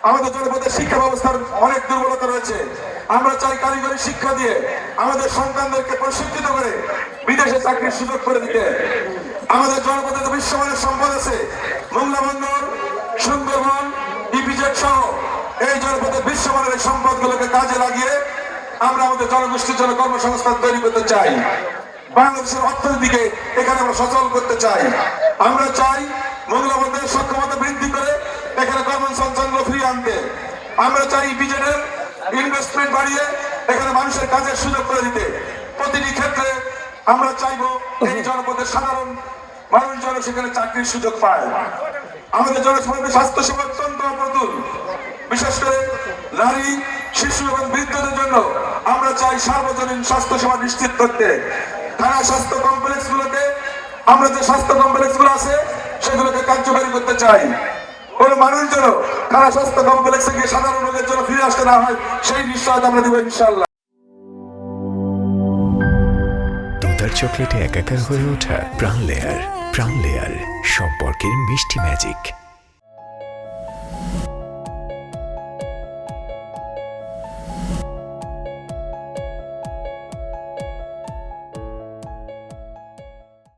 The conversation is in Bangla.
আমাদের জনপদের শিক্ষা ব্যবস্থার অনেক দুর্বলতা রয়েছে। আমরা চাই কারিগরি শিক্ষা দিয়ে আমাদের সন্তানদেরকে প্রশিক্ষিত করে বিদেশে চাকরির সুযোগ করে দিতে। আমাদের জনপদে বিশ্বমানের সম্পদ আছে, মোংলা বন্দর, সুন্দরবন, ইপিজেড সহ এই জনপদের বিশ্বমানের এই সম্পদগুলোকে কাজে লাগিয়ে আমরা আমাদের জনগোষ্ঠীর জন্য কর্মসংস্থান তৈরি করতে চাই। বাংলাদেশের অর্থনীতিকে এখানে আমরা সচল করতে চাই। আমরা চাই মোংলা বন্দরের সক্ষমতা বৃদ্ধি করে এখানে কর্মসংস্থান ফিরিয়ে আনতে। আমরা চাই ইপিজেডের ইনভেস্টমেন্ট বাড়িয়ে এখানে মানুষের কাজের সুযোগ করে দিতে। প্রতিটি ক্ষেত্রে আমরা চাইবো এই জনপদের সাধারণ মানুষ যেন সেখানে চাকরির সুযোগ পায়। আমাদের জনসমাজের স্বাস্থ্য সেবা অত্যন্ত অপ্রতুল, বিশেষ করে নারী, শিশু এবং বৃদ্ধদের জন্য আমরা চাই সার্বজনীন স্বাস্থ্য সেবা নিশ্চিত করতে। থানা স্বাস্থ্য কমপ্লেক্স গুলোকে, আমরা যে স্বাস্থ্য কমপ্লেক্স গুলো আছে সেগুলোকে কার্যকারী করতে চাই। কোন মানুষ যেন থানা স্বাস্থ্য কমপ্লেক্সে গিয়ে সাধারণ রোগের জন্য ফিরে আসতে না হয়, সেই নিশ্চয়তা আমরা দেবো ইনশাআল্লাহ। দুধার চকলেটে একাকার হয়ে ওঠা প্রাণ লেয়ার, প্রাণ লেয়ার সম্পর্কের মিষ্টি ম্যাজিক।